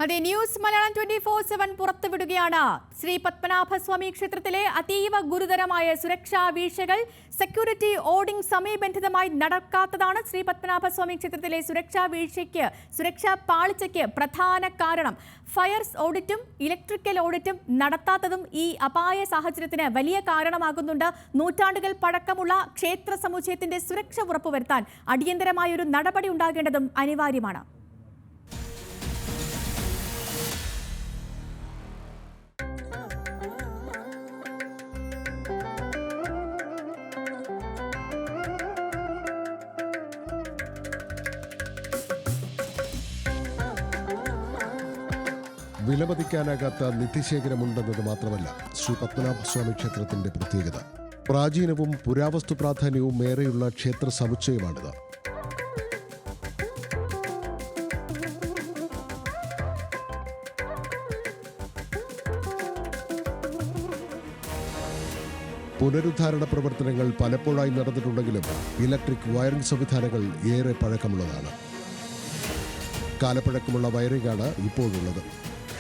അതെ, ന്യൂസ് മലയാളം 24/7 പുറത്തുവിടുകയാണ്. ശ്രീ പത്മനാഭസ്വാമി ക്ഷേത്രത്തിലെ അതീവ ഗുരുതരമായ സുരക്ഷാ വീഴ്ചകൾ സെക്യൂരിറ്റി ഓഡിംഗ് സമയബന്ധിതമായി നടക്കാത്തതാണ് ശ്രീ പത്മനാഭസ്വാമി ക്ഷേത്രത്തിലെ സുരക്ഷാ പാളിച്ചയ്ക്ക് പ്രധാന കാരണം. ഫയർ ഓഡിറ്റും ഇലക്ട്രിക്കൽ ഓഡിറ്റും നടത്താത്തതും ഈ അപായ സാഹചര്യത്തിന് വലിയ കാരണമാകുന്നുണ്ട്. നൂറ്റാണ്ടുകൾ പഴക്കമുള്ള ക്ഷേത്ര സമുച്ചയത്തിന്റെ സുരക്ഷ ഉറപ്പുവരുത്താൻ അടിയന്തരമായൊരു നടപടി ഉണ്ടാകേണ്ടതും അനിവാര്യമാണ്. വിലമതിക്കാനാകാത്ത നിധിശേഖരമുണ്ടെന്നത് മാത്രമല്ല ശ്രീ പത്മനാഭസ്വാമി ക്ഷേത്രത്തിന്റെ പ്രത്യേകത. പ്രാചീനവും പുരാവസ്തു പ്രാധാന്യവും ഏറെയുള്ള ക്ഷേത്ര സമുച്ചയമാണിത്. പുനരുദ്ധാരണ പ്രവർത്തനങ്ങൾ പലപ്പോഴായി നടന്നിട്ടുണ്ടെങ്കിലും ഇലക്ട്രിക് വയറിംഗ് സംവിധാനങ്ങൾ ഏറെ പഴക്കമുള്ളതാണ്. കാലപ്പഴക്കമുള്ള വയറിംഗാണ് ഇപ്പോഴുള്ളത്.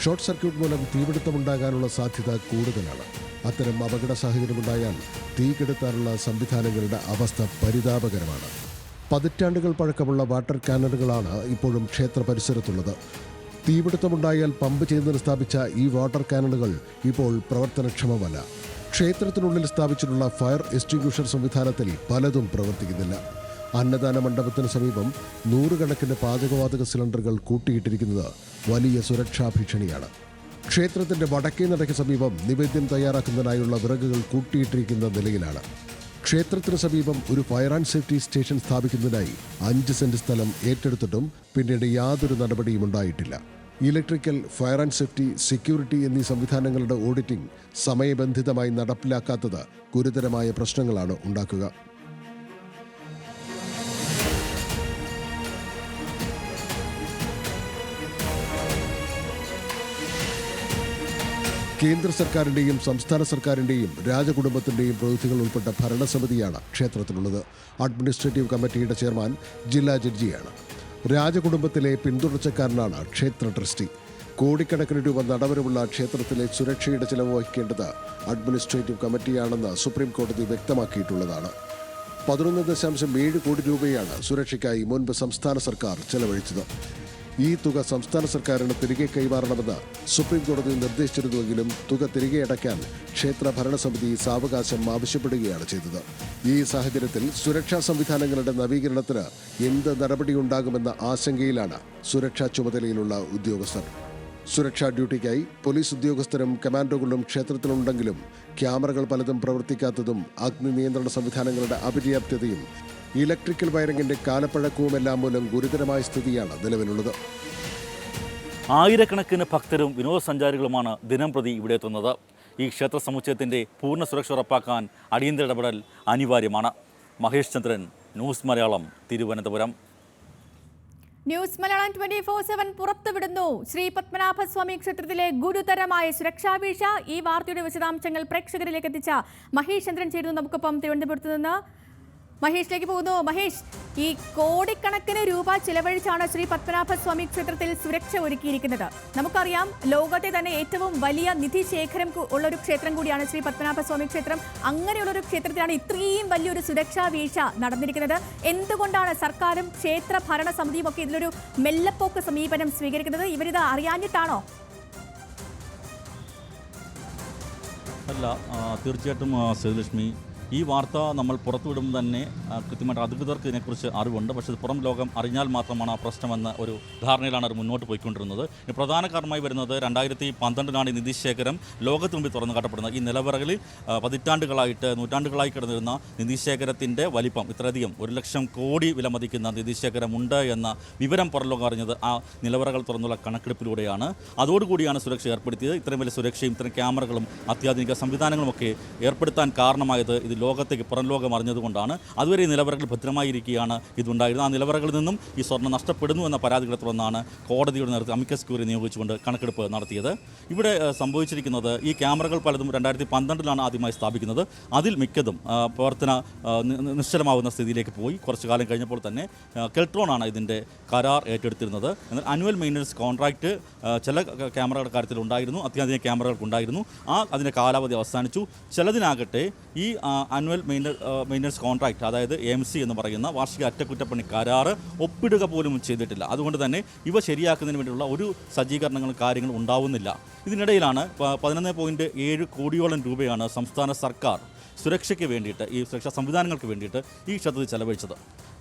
ഷോർട്ട് സർക്യൂട്ട് മൂലം തീപിടുത്തമുണ്ടാകാനുള്ള സാധ്യത കൂടുതലാണ്. അത്തരം അപകട സാഹചര്യമുണ്ടായാൽ തീ കെടുത്താനുള്ള സംവിധാനങ്ങളുടെ അവസ്ഥ പരിതാപകരമാണ്. പതിറ്റാണ്ടുകൾ പഴക്കമുള്ള വാട്ടർ കാനറുകളാണ് ഇപ്പോഴും ക്ഷേത്ര പരിസരത്തുള്ളത്. തീപിടുത്തമുണ്ടായാൽ പമ്പ് ചെയ്യുന്നതിന് സ്ഥാപിച്ച ഈ വാട്ടർ കാനറുകൾ ഇപ്പോൾ പ്രവർത്തനക്ഷമമല്ല. ക്ഷേത്രത്തിനുള്ളിൽ സ്ഥാപിച്ചിട്ടുള്ള ഫയർ എക്സ്റ്റിംഗ്വിഷർ സംവിധാനത്തിൽ പലതും പ്രവർത്തിക്കുന്നില്ല. അന്നദാന മണ്ഡപത്തിന് സമീപം നൂറുകണക്കിന് പാചകവാതക സിലിണ്ടറുകൾ കൂട്ടിയിട്ടിരിക്കുന്നത് വലിയ സുരക്ഷാ ഭീഷണിയാണ്. ക്ഷേത്രത്തിന്റെ വടക്കേ നടയ്ക്ക് സമീപം നിവേദ്യം തയ്യാറാക്കുന്നതിനായുള്ള വിറകുകൾ കൂട്ടിയിട്ടിരിക്കുന്ന നിലയിലാണ്. ക്ഷേത്രത്തിന് സമീപം ഒരു ഫയർ ആൻഡ് സേഫ്റ്റി സ്റ്റേഷൻ സ്ഥാപിക്കുന്നതിനായി 5 സെന്റ് സ്ഥലം ഏറ്റെടുത്തിട്ടും പിന്നീട് യാതൊരു നടപടിയും ഉണ്ടായിട്ടില്ല. Electrical, fire and safety, security എന്നീ സംവിധാനങ്ങളുടെ ഓഡിറ്റിംഗ് സമയബന്ധിതമായി നടപ്പിലാക്കാത്തത് ഗുരുതരമായ പ്രശ്നങ്ങളാണ് ഉണ്ടാക്കുക. കേന്ദ്ര സർക്കാരിന്റെയും സംസ്ഥാന സർക്കാരിന്റെയും രാജകുടുംബത്തിന്റെയും പ്രതിനിധികൾ ഉൾപ്പെട്ട ഭരണസമിതിയാണ് ക്ഷേത്രത്തിലുള്ളത്. അഡ്മിനിസ്ട്രേറ്റീവ് കമ്മിറ്റിയുടെ ചെയർമാൻ ജില്ലാ ജഡ്ജിയാണ്. രാജകുടുംബത്തിലെ പിന്തുടർച്ചക്കാരനാണ് ക്ഷേത്ര ട്രസ്റ്റി. കോടിക്കണക്കിന് രൂപ നടവരവുള്ള ക്ഷേത്രത്തിലെ സുരക്ഷയുടെ ചെലവ് വഹിക്കേണ്ടത് അഡ്മിനിസ്ട്രേറ്റീവ് കമ്മിറ്റിയാണെന്ന് സുപ്രീം കോടതി വ്യക്തമാക്കിയിട്ടുള്ളതാണ്. 11.7 കോടി രൂപയാണ് സുരക്ഷയ്ക്കായി മുൻപ് സംസ്ഥാന സർക്കാർ ചെലവഴിച്ചത്. ഈ തുക സംസ്ഥാന സർക്കാരിന് തിരികെ കൈമാറണമെന്ന് സുപ്രീം കോടതി നിർദ്ദേശിച്ചിരുന്നുവെങ്കിലും തുക തിരികെ അടയ്ക്കാൻ ക്ഷേത്ര ഭരണസമിതി സാവകാശം ആവശ്യപ്പെടുകയാണ് ചെയ്തത്. ഈ സാഹചര്യത്തിൽ സുരക്ഷാ സംവിധാനങ്ങളുടെ നവീകരണത്തിന് എന്ത് നടപടിയുണ്ടാകുമെന്ന ആശങ്കയിലാണ് സുരക്ഷാ ചുമതലയിലുള്ള ഉദ്യോഗസ്ഥർ. സുരക്ഷാ ഡ്യൂട്ടിക്കായി പോലീസ് ഉദ്യോഗസ്ഥരും കമാൻഡോകളും ക്ഷേത്രത്തിലുണ്ടെങ്കിലും ക്യാമറകൾ പലതും പ്രവർത്തിക്കാത്തതും അഗ്നി നിയന്ത്രണ സംവിധാനങ്ങളുടെ അപര്യാപ്തതയും ഇലക്ട്രിക്കൽ വയറിംഗിന്റെ കാലപ്പഴക്കവുമെല്ലാം മൂലം ഗുരുതരമായ സ്ഥിതിയാണ് നിലവിലുള്ളത്. ആയിരക്കണക്കിന് ഭക്തരും വിനോദസഞ്ചാരികളുമാണ് ദിനംപ്രതി ഇവിടെ എത്തുന്നത്. ഈ ക്ഷേത്ര സമുച്ചയത്തിന്റെ പൂർണ്ണ സുരക്ഷ ഉറപ്പാക്കാൻ അടിയന്തര ഇടപെടൽ അനിവാര്യമാണ്. മഹേഷ് ചന്ദ്രൻ, ന്യൂസ് മലയാളം, തിരുവനന്തപുരം. ന്യൂസ് മലയാളം 24/7 പുറത്തുവിടുന്നു ശ്രീ പത്മനാഭസ്വാമി ക്ഷേത്രത്തിലെ ഗുരുതരമായ സുരക്ഷാ വീഴ്ച. ഈ വാർത്തയുടെ വിശദാംശങ്ങൾ പ്രേക്ഷകരിലേക്ക് എത്തിച്ച മഹേഷ് ചന്ദ്രൻ ചേരുന്നു നമുക്കൊപ്പം തിരുവനന്തപുരത്ത് നിന്ന്. മഹേഷിലേക്ക് പോകുന്നു. മഹേഷ്, ഈ കോടിക്കണക്കിന് രൂപ ചിലവഴിച്ചാണ് ശ്രീ പത്മനാഭസ്വാമി ക്ഷേത്രത്തിൽ സുരക്ഷ ഒരുക്കിയിരിക്കുന്നത്. നമുക്കറിയാം, ലോകത്തെ തന്നെ ഏറ്റവും വലിയ നിധി ശേഖരം ഉള്ളൊരു ക്ഷേത്രം കൂടിയാണ് ശ്രീ പത്മനാഭസ്വാമി ക്ഷേത്രം. അങ്ങനെയുള്ളൊരു ക്ഷേത്രത്തിലാണ് ഇത്രയും വലിയൊരു സുരക്ഷാ വീഴ്ച നടന്നിരിക്കുന്നത്. എന്തുകൊണ്ടാണ് സർക്കാരും ക്ഷേത്ര ഭരണസമിതിയും ഒക്കെ ഇതിലൊരു മെല്ലപ്പോക്ക് സമീപനം സ്വീകരിക്കുന്നത്? ഇവരിത് അറിയാഞ്ഞിട്ടാണോ? അല്ല, തീർച്ചയായിട്ടും സേതുലക്ഷ്മി, ഈ വാർത്ത നമ്മൾ പുറത്തുവിടുമ്പോൾ തന്നെ കൃത്യമായിട്ട് അധികൃതർക്ക് ഇതിനെക്കുറിച്ച് അറിവുണ്ട്. പക്ഷേ ഇത് പുറം ലോകം അറിഞ്ഞാൽ മാത്രമാണ് ആ പ്രശ്നമെന്ന ഒരു ധാരണയിലാണ് അവർ മുന്നോട്ട് പോയിക്കൊണ്ടിരുന്നത്. പ്രധാന കാരണമായി വരുന്നത് 2012 ഈ നിധിശേഖരം ലോകത്തിന് മുമ്പിൽ തുറന്നു കാട്ടപ്പെടുന്നത്. ഈ നിലവറകളിൽ പതിറ്റാണ്ടുകളായിട്ട് നൂറ്റാണ്ടുകളായി കിടന്നിരുന്ന നിധിശേഖരത്തിൻ്റെ വലിപ്പം ഇത്രയധികം 1,00,000 കോടി വില മതിക്കുന്ന നിധിശേഖരമുണ്ട് എന്ന വിവരം പുറം ലോകം അറിഞ്ഞത് ആ നിലവറകൾ തുറന്നുള്ള കണക്കെടുപ്പിലൂടെയാണ്. അതോടുകൂടിയാണ് സുരക്ഷ ഏർപ്പെടുത്തിയത്. ഇത്രയും വലിയ സുരക്ഷയും ഇത്തരം ക്യാമറകളും അത്യാധുനിക സംവിധാനങ്ങളുമൊക്കെ ഏർപ്പെടുത്താൻ കാരണമായത് ഇത് ലോകത്തേക്ക് പുറം ലോകം അറിഞ്ഞതുകൊണ്ടാണ്. അതുവരെ ഈ നിലവറകൾ ഭദ്രമായിരിക്കുകയാണ് ഇതുണ്ടായിരുന്നത്. ആ നിലവറകളിൽ നിന്നും ഈ സ്വർണ്ണം നഷ്ടപ്പെടുന്നു എന്ന പരാതികളെ തുടർന്നാണ് കോടതിയുടെ നേതൃത്വത്തിൽ അമിക്കസ് ക്യൂറി നിയോഗിച്ചുകൊണ്ട് കണക്കെടുപ്പ് നടത്തിയത്. ഇവിടെ സംഭവിച്ചിരിക്കുന്നത് ഈ ക്യാമറകൾ പലതും 2012 ആദ്യമായി സ്ഥാപിക്കുന്നത്. അതിൽ മിക്കതും പ്രവർത്തന നിശ്ചലമാവുന്ന സ്ഥിതിയിലേക്ക് പോയി. കുറച്ചു കാലം കഴിഞ്ഞപ്പോൾ തന്നെ കെൽട്രോണാണ് ഇതിൻ്റെ കരാർ ഏറ്റെടുത്തിരുന്നത്. എന്നാൽ ആനുവൽ മെയിൻ്റനൻസ് കോൺട്രാക്റ്റ് ചില ക്യാമറകളുടെ കാര്യത്തിൽ ഉണ്ടായിരുന്നു, അത്യാധുനിക ക്യാമറകൾക്കുണ്ടായിരുന്നു. അതിൻ്റെ കാലാവധി അവസാനിച്ചു. ചിലതിനാകട്ടെ ഈ ആനുവൽ മെയിൻ്റനൻസ് കോൺട്രാക്റ്റ്, അതായത് AMC എന്ന് പറയുന്ന വാർഷിക അറ്റകുറ്റപ്പണി കരാറ് ഒപ്പിടുക പോലും ചെയ്തിട്ടില്ല. അതുകൊണ്ട് തന്നെ ഇവ ശരിയാക്കുന്നതിന് വേണ്ടിയുള്ള ഒരു സജ്ജീകരണങ്ങളും കാര്യങ്ങളും ഉണ്ടാവുന്നില്ല. ഇതിനിടയിലാണ് 11.7 കോടിയോളം രൂപയാണ് സംസ്ഥാന സർക്കാർ സുരക്ഷയ്ക്ക് വേണ്ടിയിട്ട്, ഈ സുരക്ഷാ സംവിധാനങ്ങൾക്ക് വേണ്ടിയിട്ട് ഈ ക്ഷേത്രത്തിൽ ചെലവഴിച്ചത്.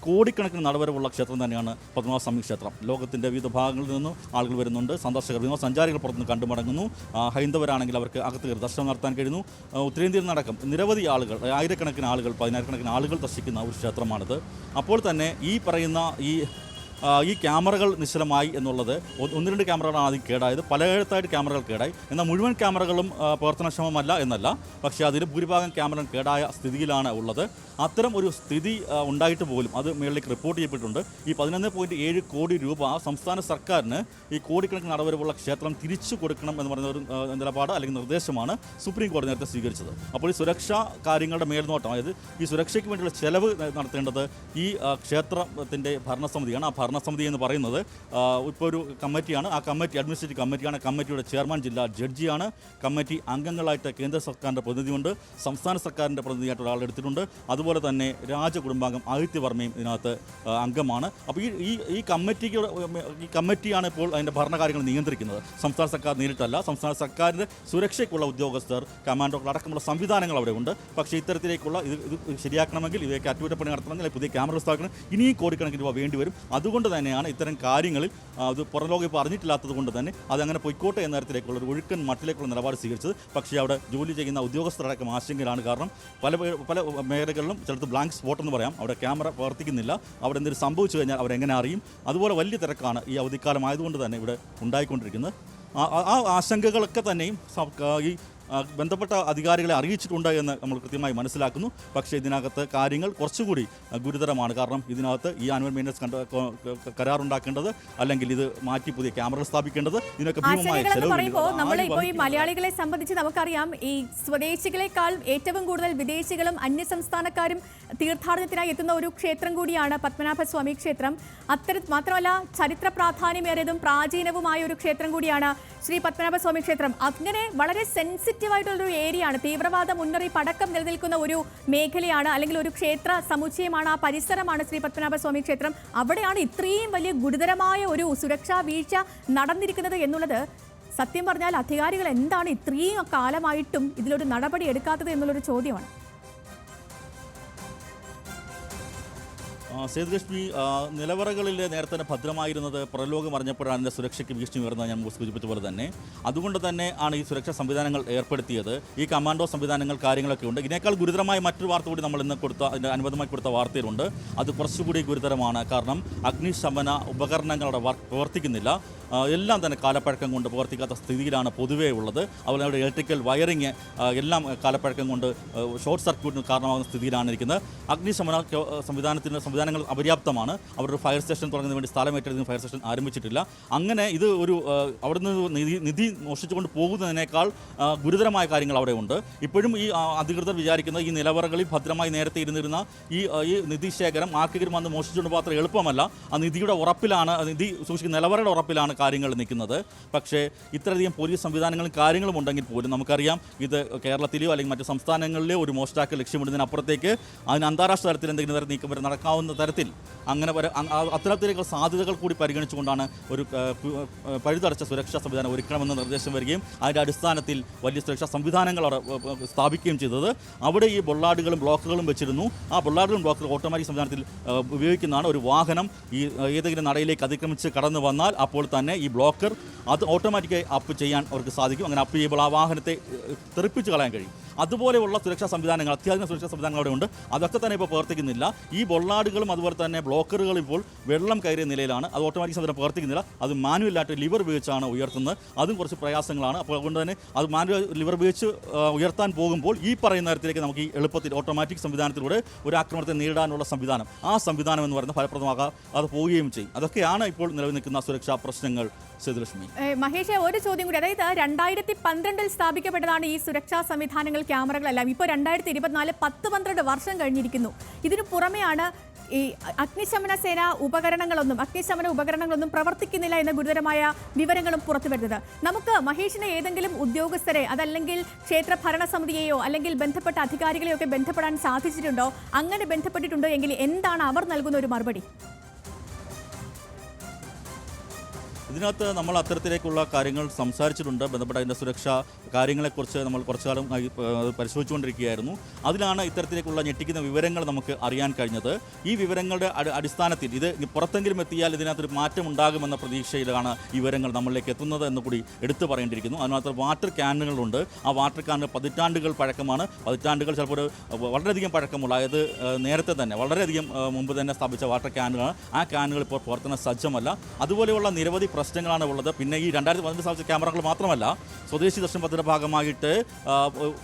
കോടിക്കണക്കിന് നടവരവുള്ള ക്ഷേത്രം തന്നെയാണ് പത്മനാഭസ്വാമി ക്ഷേത്രം. ലോകത്തിൻ്റെ വിവിധ ഭാഗങ്ങളിൽ നിന്നും ആളുകൾ വരുന്നുണ്ട്, സന്ദർശകർ, വിനോദസഞ്ചാരികൾ പുറത്തുനിന്ന് കണ്ടുമടങ്ങുന്നു. ഹൈന്ദവരാണെങ്കിൽ അവർക്ക് അകത്ത് കയറി ദർശനം നടത്താൻ കഴിയുന്നു. ഉത്തരേന്ത്യയിൽ നടക്കം നിരവധി ആളുകൾ, ആയിരക്കണക്കിന് ആളുകൾ, 10,000-കണക്കിന് ആളുകൾ ദർശിക്കുന്ന ഒരു ക്ഷേത്രമാണിത്. അപ്പോൾ തന്നെ ഈ പറയുന്ന ഈ ക്യാമറകൾ നിശ്ചലമായി എന്നുള്ളത്, 1-2 ക്യാമറകളാണ് ആദ്യം കേടായത്, പലയിടത്തായിട്ട് ക്യാമറകൾ കേടായി. എന്നാൽ മുഴുവൻ ക്യാമറകളും പ്രവർത്തനക്ഷമമല്ല എന്നല്ല, പക്ഷേ അതിൽ ഭൂരിഭാഗം ക്യാമറ കേടായ സ്ഥിതിയിലാണ് ഉള്ളത്. അത്തരം ഒരു സ്ഥിതി ഉണ്ടായിട്ട് പോലും അത് മേളിലേക്ക് റിപ്പോർട്ട് ചെയ്യപ്പെട്ടിട്ടുണ്ട്. ഈ 11.7 കോടി രൂപ സംസ്ഥാന സർക്കാരിന് ഈ കോടിക്കണക്കിന് നടവരവുള്ള ക്ഷേത്രം തിരിച്ചു കൊടുക്കണം എന്ന് പറയുന്ന ഒരു നിലപാട് അല്ലെങ്കിൽ നിർദ്ദേശമാണ് സുപ്രീം കോടതി നേരത്തെ സ്വീകരിച്ചത്. അപ്പോൾ ഈ സുരക്ഷാ കാര്യങ്ങളുടെ മേൽനോട്ടം, അതായത് ഈ സുരക്ഷയ്ക്ക് വേണ്ടിയുള്ള ചെലവ് നടത്തേണ്ടത് ഈ ക്ഷേത്രത്തിൻ്റെ ഭരണസമിതിയാണ്. ആ ഭരണസമിതി എന്ന് പറയുന്നത് ഇപ്പോൾ ഒരു കമ്മിറ്റിയാണ്. ആ കമ്മിറ്റി അഡ്മിനിസ്ട്രേറ്റീവ് കമ്മിറ്റിയാണ്. കമ്മിറ്റിയുടെ ചെയർമാൻ ജില്ലാ ജഡ്ജിയാണ്. കമ്മിറ്റി അംഗങ്ങളായിട്ട് കേന്ദ്ര സർക്കാരിൻ്റെ പ്രതിനിധിയുണ്ട്, സംസ്ഥാന സർക്കാരിൻ്റെ പ്രതിനിധിയായിട്ട് ഒരാൾ എടുത്തിട്ടുണ്ട്. അതുപോലെ തന്നെ രാജകുടുംബാംഗം ആദിത്യവർമ്മയും ഇതിനകത്ത് അംഗമാണ്. അപ്പോൾ ഈ കമ്മിറ്റിയാണ് ഇപ്പോൾ അതിൻ്റെ ഭരണകാര്യങ്ങൾ നിയന്ത്രിക്കുന്നത്. സംസ്ഥാന സർക്കാർ നേരിട്ടല്ല. സംസ്ഥാന സർക്കാരിൻ്റെ സുരക്ഷയ്ക്കുള്ള ഉദ്യോഗസ്ഥർ, കമാൻഡോകൾ അടക്കമുള്ള സംവിധാനങ്ങൾ അവിടെ ഉണ്ട്. പക്ഷേ ഇത്തരത്തിലേക്കുള്ള ഇത് ശരിയാക്കണമെങ്കിൽ, ഇവയ്ക്ക് അറ്റകുറ്റപ്പണി നടത്തണമെങ്കിൽ, പുതിയ ക്യാമറ സ്ഥാപിക്കണം, ഇനിയും കോടിക്കണക്കിന് രൂപ വേണ്ടിവരും. അതുകൊണ്ട് തന്നെയാണ് ഇത്തരം കാര്യങ്ങളിൽ അത് പുറംലോകം ഇപ്പോൾ അറിഞ്ഞിട്ടില്ലാത്തത് കൊണ്ട് തന്നെ അതങ്ങനെ പൊയ്ക്കോട്ടെ എന്ന തരത്തിലേക്കുള്ള ഒരു ഒഴുക്കൻ മട്ടിലേക്കുള്ള നിലപാട് സ്വീകരിച്ചത്. പക്ഷേ അവിടെ ജോലി ചെയ്യുന്ന ഉദ്യോഗസ്ഥരടക്കം ആശങ്കയിലാണ്. കാരണം പല മേഖലകളിലും ചിലത് ബ്ലാങ്ക് സ്പോട്ട് എന്ന് പറയാം, അവിടെ ക്യാമറ പ്രവർത്തിക്കുന്നില്ല. അവിടെ എന്തെങ്കിലും സംഭവിച്ചു കഴിഞ്ഞാൽ അവരെങ്ങനെ അറിയും? അതുപോലെ വലിയ തിരക്കാണ് ഈ അവധിക്കാലം ആയതുകൊണ്ട് തന്നെ ഇവിടെ ഉണ്ടായിക്കൊണ്ടിരിക്കുന്നത്. ആ ആശങ്കകളൊക്കെ തന്നെയും ഈ ബന്ധപ്പെട്ട അധികാരികളെ അറിയിച്ചിട്ടുണ്ട് എന്ന് നമ്മൾ കൃത്യമായി മനസ്സിലാക്കുന്നു. പക്ഷേ ഇതിനകത്ത് കാര്യങ്ങൾ കുറച്ചുകൂടി ഗുരുതരമാണ്. കാരണം ഇതിനകത്ത് ഈ ആനുവൽ മെയിൻ്റനൻസ് കരാറുണ്ടാക്കേണ്ടത്, അല്ലെങ്കിൽ ഇത് മാറ്റി പുതിയ ക്യാമറകൾ സ്ഥാപിക്കേണ്ടത്, ഇതിനൊക്കെ നമ്മളിപ്പോൾ ഈ മലയാളികളെ സംബന്ധിച്ച് നമുക്കറിയാം, ഈ സ്വദേശികളെക്കാൾ ഏറ്റവും കൂടുതൽ വിദേശികളും അന്യസംസ്ഥാനക്കാരും തീർത്ഥാടനത്തിനായി എത്തുന്ന ഒരു ക്ഷേത്രം കൂടിയാണ് പത്മനാഭസ്വാമി ക്ഷേത്രം. മാത്രമല്ല ചരിത്ര പ്രാധാന്യമേറിയതും പ്രാചീനവുമായ ഒരു ക്ഷേത്രം കൂടിയാണ് ശ്രീ പത്മനാഭസ്വാമി ക്ഷേത്രം. അങ്ങനെ വളരെ സെൻസിറ്റീവായിട്ടുള്ളൊരു ഏരിയയാണ്, തീവ്രവാദ മുന്നറിയിപ്പ് അടക്കം നിലനിൽക്കുന്ന ഒരു മേഖലയാണ്, അല്ലെങ്കിൽ ഒരു ക്ഷേത്ര സമുച്ചയമാണ്, ആ പരിസരമാണ് ശ്രീ പത്മനാഭസ്വാമി ക്ഷേത്രം. അവിടെയാണ് ഇത്രയും വലിയ ഗുരുതരമായ ഒരു സുരക്ഷാ വീഴ്ച നടന്നിരിക്കുന്നത് എന്നുള്ളത് സത്യം പറഞ്ഞാൽ അധികാരികൾ എന്താണ് ഇത്രയും കാലമായിട്ടും ഇതിലൊരു നടപടി എടുക്കാത്തത് എന്നുള്ളൊരു ചോദ്യമാണ്. സേതുലക്ഷ്മി, നിലവറകളിൽ നേരത്തെ തന്നെ ഭദ്രമായിരുന്നത് പുറലോകം അറിഞ്ഞപ്പോഴാണ് അതിൻ്റെ സുരക്ഷയ്ക്ക് ഭീഷണി വരുന്നത് ഞാൻ സൂചിപ്പിച്ച പോലെ തന്നെ. അതുകൊണ്ട് തന്നെ ആണ് ഈ സുരക്ഷാ സംവിധാനങ്ങൾ ഏർപ്പെടുത്തിയത്. ഈ കമാൻഡോ സംവിധാനങ്ങൾ കാര്യങ്ങളൊക്കെ ഉണ്ട്. ഇതിനേക്കാൾ ഗുരുതരമായ മറ്റൊരു വാർത്ത കൂടി നമ്മൾ ഇന്ന് അതിൻ്റെ അനുബന്ധമായി കൊടുത്ത വാർത്തയിലുണ്ട്. അത് കുറച്ചുകൂടി ഗുരുതരമാണ്. കാരണം അഗ്നിശമന ഉപകരണങ്ങളുടെ പ്രവർത്തിക്കുന്നില്ല. എല്ലാം തന്നെ കാലപ്പഴക്കം കൊണ്ട് പ്രവർത്തിക്കാത്ത സ്ഥിതിയിലാണ് പൊതുവേ ഉള്ളത്. അതുപോലെ അവിടെ ഇലക്ട്രിക്കൽ വയറിങ് എല്ലാം കാലപ്പഴക്കം കൊണ്ട് ഷോർട്ട് സർക്യൂട്ടിന് കാരണമാകുന്ന സ്ഥിതിയിലാണ് ഇരിക്കുന്നത്. അഗ്നിശമന സംവിധാനങ്ങൾ അപര്യാപ്തമാണ്. അവരുടെ ഫയർ സ്റ്റേഷൻ തുടങ്ങുന്നതിന് വേണ്ടി സ്ഥലം ഏറ്റെടുക്കുന്ന ഫയർ സ്റ്റേഷൻ ആരംഭിച്ചിട്ടില്ല. അങ്ങനെ ഇത് ഒരു അവിടുന്ന് നിധി മോഷ്ടിച്ചുകൊണ്ട് പോകുന്നതിനേക്കാൾ ഗുരുതരമായ കാര്യങ്ങൾ അവിടെ ഉണ്ട്. ഇപ്പോഴും ഈ അധികൃതർ വിചാരിക്കുന്നത് ഈ നിലവറകളിൽ ഭദ്രമായി നേരത്തെ ഇരുന്നിരുന്ന ഈ നിധി ശേഖരം ആർക്കെങ്കിലും വന്ന് മോഷ്ടിച്ചുകൊണ്ട് മാത്രം എളുപ്പമല്ല. ആ നിധിയുടെ ഉറപ്പിലാണ്, നിധി സൂക്ഷിക്കുന്ന നിലവറയുടെ ഉറപ്പിലാണ് കാര്യങ്ങൾ നിൽക്കുന്നത്. പക്ഷേ ഇത്രയധികം പോലീസ് സംവിധാനങ്ങളും കാര്യങ്ങളും ഉണ്ടെങ്കിൽ പോലും നമുക്കറിയാം ഇത് കേരളത്തിലെയോ അല്ലെങ്കിൽ മറ്റു സംസ്ഥാനങ്ങളിലെയോ ഒരു മോഷ്ടാക്ക ലക്ഷ്യമിടുന്നതിനപ്പുറത്തേക്ക് അതിന് അന്താരാഷ്ട്ര തലത്തിൽ എന്തെങ്കിലും തരം നീക്കം വരെ നടക്കാവുന്ന തരത്തിൽ അങ്ങനെ അത്തരത്തിലേക്കുള്ള സാധ്യതകൾ കൂടി പരിഗണിച്ചുകൊണ്ടാണ് ഒരു പഴുതടച്ച സുരക്ഷാ സംവിധാനം ഒരുക്കണമെന്ന നിർദ്ദേശം വരികയും അതിൻ്റെ അടിസ്ഥാനത്തിൽ വലിയ സുരക്ഷാ സംവിധാനങ്ങൾ സ്ഥാപിക്കുകയും ചെയ്തത്. അവിടെ ഈ ബൊള്ളാർഡുകളും ബ്ലോക്കുകളും വെച്ചിരുന്നു. ആ ബൊള്ളാർഡുകളും ബ്ലോക്കുകളും ഓട്ടോമാറ്റിക് സംവിധാനത്തിൽ ഉപയോഗിക്കുന്നതാണ്. ഒരു വാഹനം ഈ ഏതെങ്കിലും നടയിലേക്ക് അതിക്രമിച്ച് കടന്നു വന്നാൽ അപ്പോൾ തന്നെ ഈ ബ്ലോക്കർ അത് ഓട്ടോമാറ്റിക്കായി അപ്പ് ചെയ്യാൻ അവർക്ക് സാധിക്കും. അങ്ങനെ അപ്പ് ചെയ്യുമ്പോൾ ആ വാഹനത്തെ തെറിപ്പിച്ച് കളയാൻ കഴിയും. അതുപോലെയുള്ള സുരക്ഷാ സംവിധാനങ്ങൾ, അത്യാധുനിക സുരക്ഷാ സംവിധാനങ്ങൾ അവിടെ ഉണ്ട്. അതൊക്കെ തന്നെ ഇപ്പോൾ പ്രവർത്തിക്കുന്നില്ല. ഈ ബൊള്ളാടുകളും അതുപോലെ തന്നെ ബ്ലോക്കറുകളും ഇപ്പോൾ വെള്ളം കയറിയ നിലയിലാണ്. അത് ഓട്ടോമാറ്റിക് സംവിധാനം പ്രവർത്തിക്കുന്നില്ല. അത് മാനുവലായിട്ട് ലിവർ ഉപയോഗിച്ചാണ് ഉയർത്തുന്നത്. അതും കുറച്ച് പ്രയാസങ്ങളാണ്. അപ്പോൾ അതുകൊണ്ട് തന്നെ അത് മാനുവൽ ലിവർ ഉപയോഗിച്ച് ഉയർത്താൻ പോകുമ്പോൾ ഈ പറയുന്ന തരത്തിലേക്ക് നമുക്ക് ഈ എളുപ്പത്തിൽ ഓട്ടോമാറ്റിക് സംവിധാനത്തിലൂടെ ഒരു ആക്രമണത്തെ നേരിടാനുള്ള സംവിധാനം, ആ സംവിധാനം എന്ന് പറയുന്നത് ഫലപ്രദമാകാൻ അത് പോവുകയും ചെയ്യും. അതൊക്കെയാണ് ഇപ്പോൾ നിലവിൽ നിൽക്കുന്ന സുരക്ഷാ പ്രശ്നങ്ങൾ. സേതുലക്ഷ്മി, മഹേഷ്, ഒരു ചോദ്യം കൂടി. അതായത് 2012 സ്ഥാപിക്കപ്പെട്ടതാണ് ഈ സുരക്ഷാ സംവിധാനങ്ങൾ, ക്യാമറകളെല്ലാം. ഇപ്പോൾ 2024 10-12 വർഷം കഴിഞ്ഞിരിക്കുന്നു. ഇതിനു പുറമെയാണ് ഈ അഗ്നിശമന ഉപകരണങ്ങളൊന്നും പ്രവർത്തിക്കുന്നില്ല എന്ന ഗുരുതരമായ വിവരങ്ങളും പുറത്തു വരുന്നത്. നമുക്ക് മഹേഷിന് ഏതെങ്കിലും ഉദ്യോഗസ്ഥരെ, അതല്ലെങ്കിൽ ക്ഷേത്ര ഭരണസമിതിയെയോ അല്ലെങ്കിൽ ബന്ധപ്പെട്ട അധികാരികളെയോ ഒക്കെ ബന്ധപ്പെടാൻ സാധിച്ചിട്ടുണ്ടോ? അങ്ങനെ ബന്ധപ്പെട്ടിട്ടുണ്ടോ എങ്കിൽ എന്താണ് അവർ നൽകുന്ന ഒരു മറുപടി? ഇതിനകത്ത് നമ്മൾ അത്തരത്തിലേക്കുള്ള കാര്യങ്ങൾ സംസാരിച്ചിട്ടുണ്ട്. ബന്ധപ്പെട്ട അതിൻ്റെ സുരക്ഷാ കാര്യങ്ങളെക്കുറിച്ച് നമ്മൾ കുറച്ചു കാലം പരിശോധിച്ചുകൊണ്ടിരിക്കുകയായിരുന്നു. അതിലാണ് ഇത്തരത്തിലേക്കുള്ള ഞെട്ടിക്കുന്ന വിവരങ്ങൾ നമുക്ക് അറിയാൻ കഴിഞ്ഞത്. ഈ വിവരങ്ങളുടെ അടിസ്ഥാനത്തിൽ ഇത് പുറത്തെങ്കിലും എത്തിയാൽ ഇതിനകത്തൊരു മാറ്റം ഉണ്ടാകുമെന്ന പ്രതീക്ഷയിലാണ് ഈ വിവരങ്ങൾ നമ്മളിലേക്ക് എത്തുന്നത് എന്ന് കൂടി എടുത്തു പറയേണ്ടിയിരിക്കുന്നു. അതിനകത്ത് വാട്ടർ ക്യാനുകളുണ്ട്. ആ വാട്ടർ ക്യാനുകൾ പതിറ്റാണ്ടുകൾ പഴക്കമാണ്. പതിറ്റാണ്ടുകൾ ചിലപ്പോൾ വളരെയധികം പഴക്കമുള്ള, അതായത് നേരത്തെ തന്നെ വളരെയധികം മുമ്പ് തന്നെ സ്ഥാപിച്ച വാട്ടർ ക്യാനുകളാണ്. ആ ക്യാനുകൾ ഇപ്പോൾ പ്രവർത്തന സജ്ജമല്ല. അതുപോലെയുള്ള നിരവധി പ്രശ്നങ്ങളാണ് ഉള്ളത്. പിന്നെ ഈ 2015 സ്ഥാപിച്ച ക്യാമറകൾ മാത്രമല്ല, സ്വദേശി ദർശൻ പദ്ധതിയുടെ ഭാഗമായിട്ട്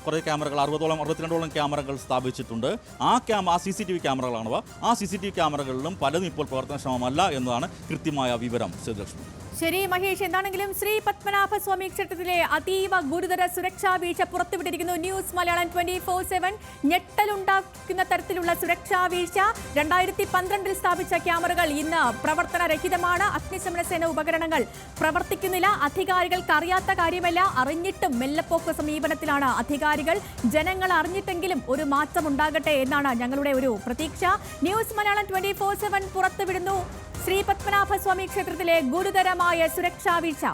കുറേ ക്യാമറകൾ 62ഓളം ക്യാമറകൾ സ്ഥാപിച്ചിട്ടുണ്ട്. ആ CCTV ക്യാമറകളാണവ. ആ CCTV ക്യാമറകളിലും പലതും ഇപ്പോൾ പ്രവർത്തനക്ഷമമല്ല എന്നതാണ് കൃത്യമായ വിവരം. സേതുലക്ഷ്മി, ശരി മഹേഷ്, എന്താണെങ്കിലും ശ്രീ പത്മനാഭസ്വാമി ക്ഷേത്രത്തിലെ അതീവ ഗുരുതര സുരക്ഷാ വീഴ്ച പുറത്തുവിട്ടിരിക്കുന്നു. ന്യൂസ് മലയാളം 24/7 ഞെട്ടലുണ്ടാക്കുന്ന തരത്തിലുള്ള സുരക്ഷാ വീഴ്ച. 2012 സ്ഥാപിച്ച ക്യാമറകൾ ഇന്ന് പ്രവർത്തനരഹിതമാണ്. അഗ്നിശമന സേന ഉപകരണങ്ങൾ പ്രവർത്തിക്കുന്നില്ല. അധികാരികൾക്ക് അറിയാത്ത കാര്യമല്ല, അറിഞ്ഞിട്ടും മെല്ലപ്പോക്ക് സമീപനത്തിലാണ് അധികാരികൾ. ജനങ്ങൾ അറിഞ്ഞിട്ടെങ്കിലും ഒരു മാറ്റം ഉണ്ടാകട്ടെ എന്നാണ് ഞങ്ങളുടെ ഒരു പ്രതീക്ഷ. ന്യൂസ് മലയാളം 24/7 പുറത്തുവിടുന്നു ശ്രീ പത്മനാഭസ്വാമി ക്ഷേത്രത്തിലെ ഗുരുതരമായ സുരക്ഷാ വീഴ്ച.